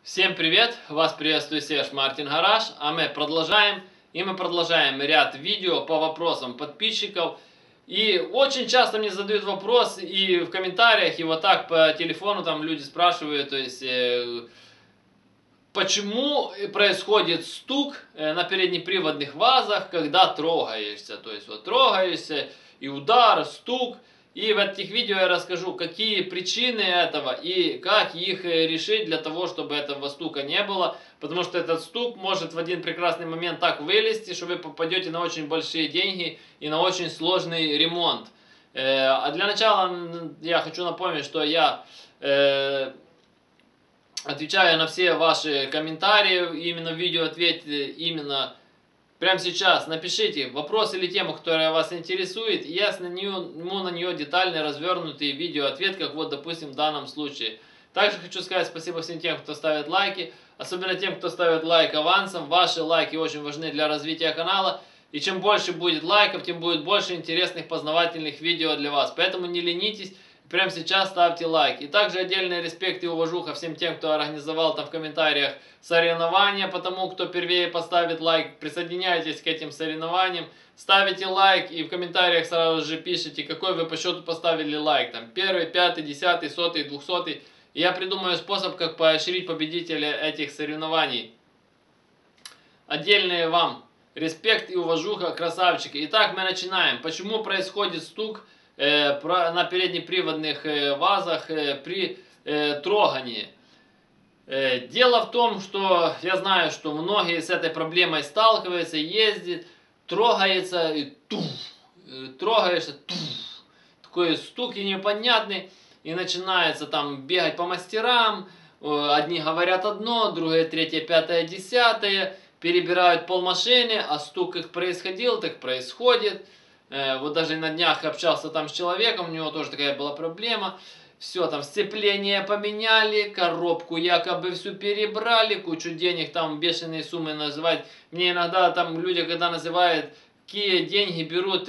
Всем привет! Вас приветствует Серж Мартин Гараж, а мы продолжаем. Мы продолжаем ряд видео по вопросам подписчиков. И очень часто мне задают вопрос и в комментариях, и вот так по телефону там люди спрашивают, то есть почему происходит стук на переднеприводных вазах, когда трогаешься. То есть вот трогаешься и удар, стук. И в этих видео я расскажу, какие причины этого и как их решить для того, чтобы этого стука не было. Потому что этот стук может в один прекрасный момент так вылезти, что вы попадете на очень большие деньги и на очень сложный ремонт. А для начала я хочу напомнить, что я отвечаю на все ваши комментарии, именно в видео ответьте именно прямо сейчас. Напишите вопрос или тему, которая вас интересует, и я сниму на нее детальный, развернутый видео-ответ, как вот, допустим, в данном случае. Также хочу сказать спасибо всем тем, кто ставит лайки, особенно тем, кто ставит лайк авансом. Ваши лайки очень важны для развития канала, и чем больше будет лайков, тем будет больше интересных познавательных видео для вас. Поэтому не ленитесь. Прямо сейчас ставьте лайк. И также отдельный респект и уважуха всем тем, кто организовал там в комментариях соревнования, потому кто первее поставит лайк. Присоединяйтесь к этим соревнованиям, ставите лайк и в комментариях сразу же пишите, какой вы по счету поставили лайк. Там 1, 5, 10, 100, 200. И я придумаю способ, как поощрить победителя этих соревнований. Отдельный вам респект и уважуха, красавчики. Итак, мы начинаем. Почему происходит стук на переднеприводных вазах при трогании? Дело в том, что я знаю, что многие с этой проблемой сталкиваются, ездят, трогается и туф, трогаешься, туф, такой стук и непонятный, и начинается там бегать по мастерам, одни говорят одно, другие третье, пятое, десятое, перебирают полмашины, а стук как происходил, так происходит. Вот даже на днях общался там с человеком, у него тоже такая была проблема. Все, там сцепление поменяли, коробку якобы всю перебрали, кучу денег, там бешеные суммы называть. Мне иногда там люди, когда называют, какие деньги берут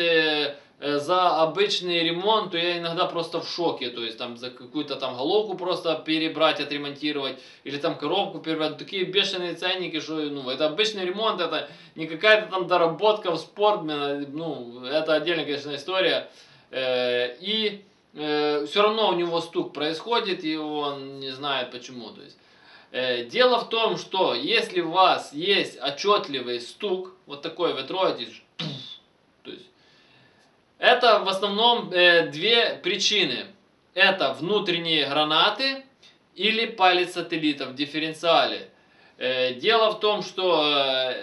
за обычный ремонт, то я иногда просто в шоке. То есть там за какую-то там головку просто перебрать, отремонтировать, или там коробку перебрать. Такие бешеные ценники, что ну, это обычный ремонт, это не какая-то там доработка в спортмена. Ну, это отдельная, конечно, история. Все равно у него стук происходит, и он не знает почему. То есть, дело в том, что если у вас есть отчетливый стук, вот такой вы трогаетесь, то есть, это в основном две причины. Это внутренние гранаты или палец сателлита в дифференциале. Дело в том, что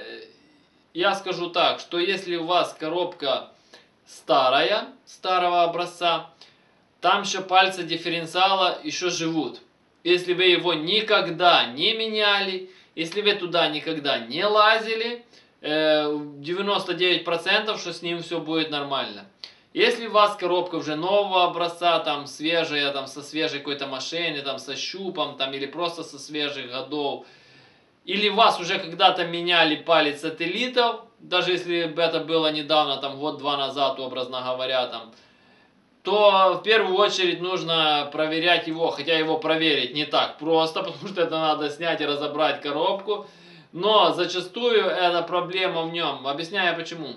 я скажу так, что если у вас коробка старая, старого образца, там еще пальцы дифференциала еще живут. Если вы его никогда не меняли, если вы туда никогда не лазили, 99% что с ним все будет нормально. Если у вас коробка уже нового образца, там свежая, там со свежей какой-то машины, там со щупом, там или просто со свежих годов, или вас уже когда-то меняли палец сателлитов, даже если бы это было недавно, там год-два назад, образно говоря, там, то в первую очередь нужно проверять его, хотя его проверить не так просто, потому что это надо снять и разобрать коробку, но зачастую эта проблема в нем. Объясняю почему.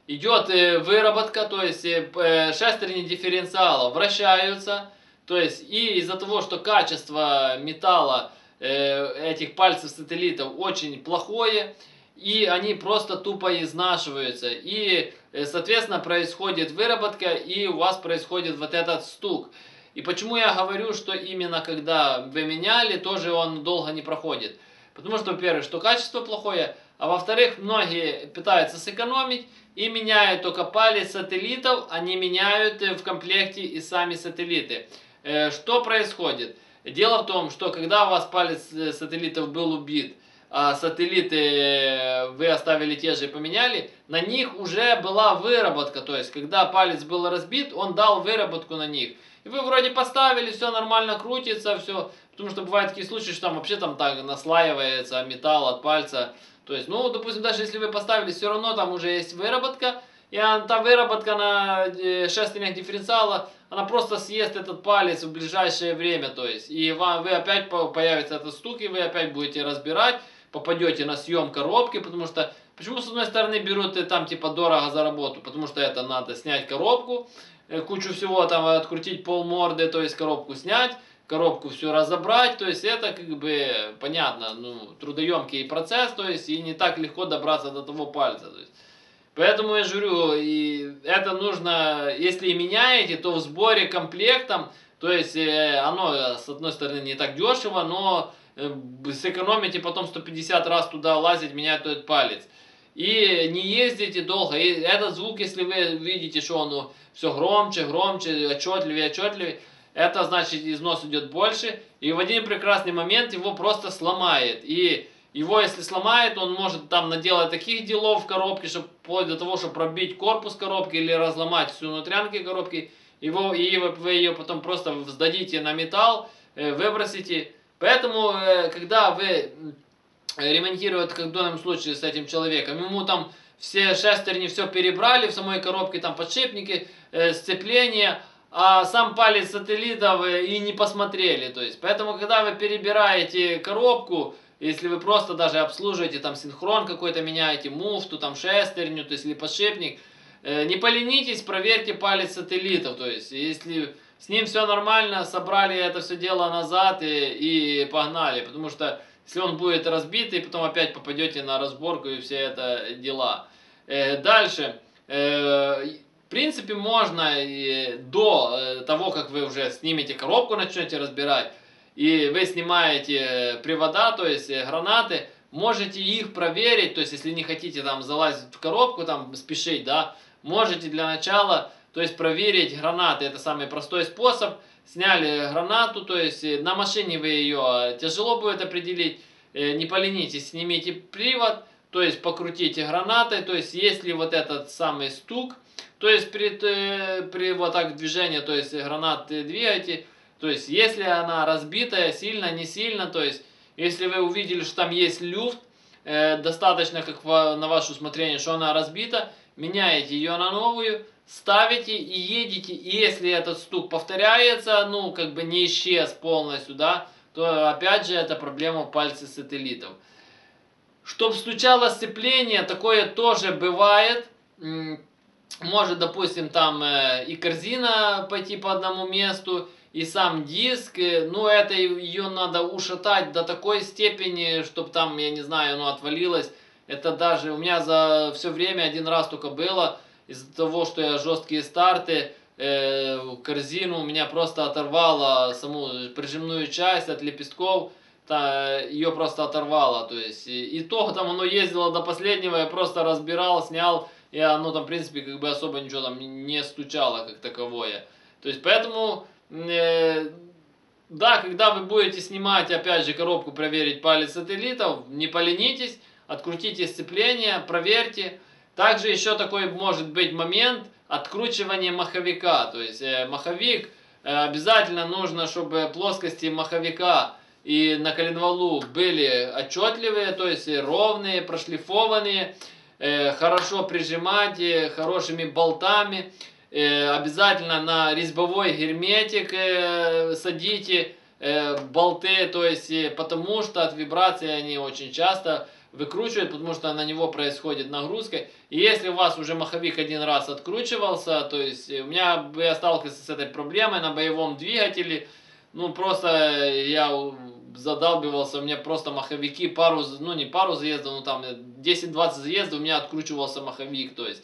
Идет выработка, то есть шестерни дифференциала вращаются, то есть и из-за того, что качество металла этих пальцев сателлитов очень плохое, и они просто тупо изнашиваются, и соответственно происходит выработка, и у вас происходит вот этот стук. И почему я говорю, что именно когда вы меняли, тоже он долго не проходит. Потому что, во-первых, что качество плохое, а во-вторых, многие пытаются сэкономить и меняют только палец сателлитов, а не меняют в комплекте и сами сателлиты. Что происходит? Дело в том, что когда у вас палец сателлитов был убит, а сателлиты вы оставили те же и поменяли, на них уже была выработка. То есть, когда палец был разбит, он дал выработку на них. И вы вроде поставили, все нормально крутится, все. Потому что бывают такие случаи, что там вообще там так наслаивается металл от пальца. То есть, ну, допустим, даже если вы поставили, все равно там уже есть выработка. И та выработка на шестернях дифференциала, она просто съест этот палец в ближайшее время, то есть, и вы опять появится этот стук, и вы опять будете разбирать, попадете на съем коробки, потому что, почему с одной стороны берут там типа дорого за работу, потому что это надо снять коробку, кучу всего там открутить полморды, то есть коробку снять, коробку все разобрать, то есть это как бы понятно, ну, трудоемкий процесс, то есть и не так легко добраться до того пальца, то есть. Поэтому я же говорю, и это нужно, если и меняете, то в сборе комплектом, то есть оно с одной стороны не так дешево, но сэкономите потом 150 раз туда лазить, менять этот палец. И не ездите долго. И этот звук, если вы видите, что он все громче, громче, отчетливее, отчетливее, это значит износ идет больше. И в один прекрасный момент его просто сломает. И его, если сломает, он может там наделать таких делов в коробке, чтобы вплоть до того, чтобы пробить корпус коробки или разломать всю внутрянки коробки. И вы ее потом просто сдадите на металл, выбросите. Поэтому, когда вы ремонтируете, как в данном случае с этим человеком, ему там все шестерни все перебрали в самой коробке, там подшипники, сцепления, а сам палец сателлитов и не посмотрели. То есть, поэтому, когда вы перебираете коробку, если вы просто даже обслуживаете, там синхрон какой-то меняете, муфту, там шестерню, то есть, или подшипник, не поленитесь, проверьте палец сателлитов. То есть, если с ним все нормально, собрали это все дело назад и погнали. Потому что если он будет разбитый, потом опять попадете на разборку и все это дела. Дальше. В принципе, можно до того, как вы уже снимете коробку, начнете разбирать, и вы снимаете привода, то есть гранаты, можете их проверить, то есть если не хотите там залазить в коробку, там спешить, да, можете для начала, то есть проверить гранаты, это самый простой способ. Сняли гранату, то есть на машине вы ее тяжело будет определить, не поленитесь, снимите привод, то есть покрутите гранатой, то есть если вот этот самый стук, то есть при вот так движении, то есть гранаты двигаете, то есть если она разбитая, сильно, не сильно, то есть если вы увидели, что там есть люфт, достаточно как на ваше усмотрение, что она разбита, меняете ее на новую, ставите и едете, и если этот стук повторяется, ну, как бы не исчез полностью, да, то опять же это проблема пальца сателлитов. Чтоб стучало сцепление, такое тоже бывает. Может, допустим, там и корзина пойти по одному месту, и сам диск, ну, это ее надо ушатать до такой степени, чтобы там, я не знаю, оно отвалилось. Это даже у меня за все время один раз только было, из-за того, что я жесткие старты, корзину у меня просто оторвало саму прижимную часть от лепестков, ее просто оторвало, то есть, и то там оно ездило до последнего, я просто разбирал, снял, и оно там, в принципе, как бы особо ничего там не стучало как таковое. То есть, поэтому, да, когда вы будете снимать, опять же, коробку, проверить палец сателлитов, не поленитесь, открутите сцепление, проверьте. Также еще такой может быть момент откручивания маховика. То есть маховик обязательно нужно, чтобы плоскости маховика и на коленвалу были отчетливые, то есть ровные, прошлифованные, хорошо прижимать хорошими болтами. Обязательно на резьбовой герметик садите болты, то есть потому что от вибрации они очень часто выкручивают, потому что на него происходит нагрузка. И если у вас уже маховик один раз откручивался, то есть у меня я сталкивался с этой проблемой на боевом двигателе, ну просто я задалбивался, у меня просто маховики ну не пару заездов, ну там 10-20 заездов у меня откручивался маховик, то есть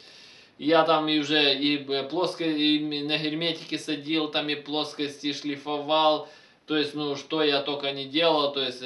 я там и уже и и на герметике садил, там и плоскости шлифовал, то есть, ну, что я только не делал, то есть,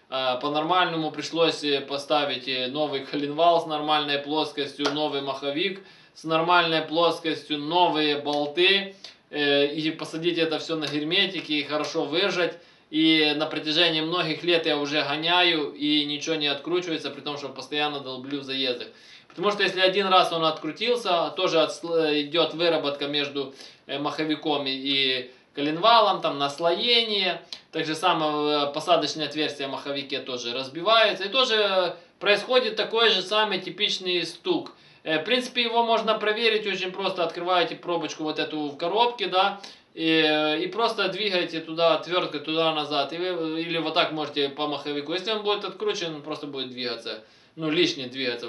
по-нормальному пришлось поставить новый коленвал с нормальной плоскостью, новый маховик с нормальной плоскостью, новые болты, и посадить это все на герметике и хорошо выжать. И на протяжении многих лет я уже гоняю, и ничего не откручивается, при том, что постоянно долблю в заездах. Потому что если один раз он открутился, тоже идет выработка между маховиком и коленвалом, там наслоение. Так же самое посадочное отверстие в маховике тоже разбивается. И тоже происходит такой же самый типичный стук. В принципе, его можно проверить очень просто. Открываете пробочку вот эту в коробке, да, и просто двигаете туда, отверткой туда-назад, или вот так можете по маховику. Если он будет откручен, он просто будет двигаться, ну лишний двигаться.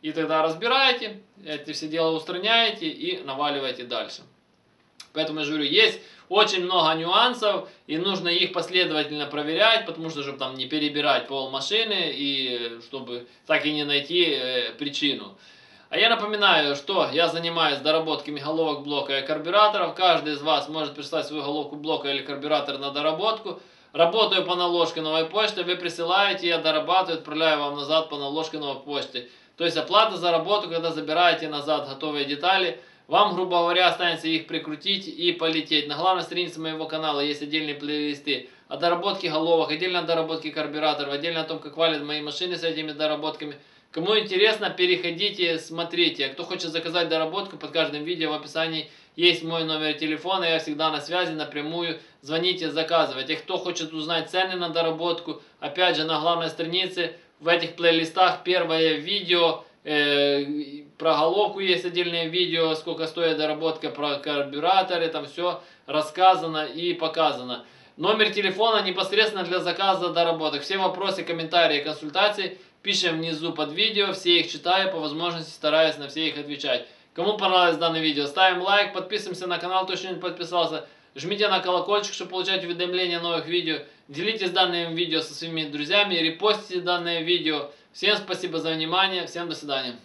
И тогда разбираете, эти все дела устраняете и наваливаете дальше. Поэтому я же говорю, есть очень много нюансов, и нужно их последовательно проверять, потому что, чтобы там не перебирать пол машины, и чтобы так и не найти причину. А я напоминаю, что я занимаюсь доработками головок блока и карбюраторов. Каждый из вас может прислать свою головку блока или карбюратор на доработку. Работаю по наложке новой почты, вы присылаете, я дорабатываю, отправляю вам назад по наложке новой почты. То есть оплата за работу, когда забираете назад готовые детали. Вам, грубо говоря, останется их прикрутить и полететь. На главной странице моего канала есть отдельные плейлисты о доработке головок, отдельно о доработке карбюраторов, отдельно о том, как валят мои машины с этими доработками. Кому интересно, переходите, смотрите. Кто хочет заказать доработку, под каждым видео в описании есть мой номер телефона. Я всегда на связи, напрямую. Звоните, заказывайте. Кто хочет узнать цены на доработку, опять же, на главной странице в этих плейлистах первое видео. Про головку есть отдельное видео, сколько стоит доработка, про карбюраторы, там все рассказано и показано. Номер телефона непосредственно для заказа доработок. Все вопросы, комментарии, консультации пишем внизу под видео, все их читаю, по возможности стараюсь на все их отвечать. Кому понравилось данное видео, ставим лайк, подписываемся на канал, кто еще не подписался. Жмите на колокольчик, чтобы получать уведомления о новых видео. Делитесь данным видео со своими друзьями, репостите данное видео. Всем спасибо за внимание, всем до свидания.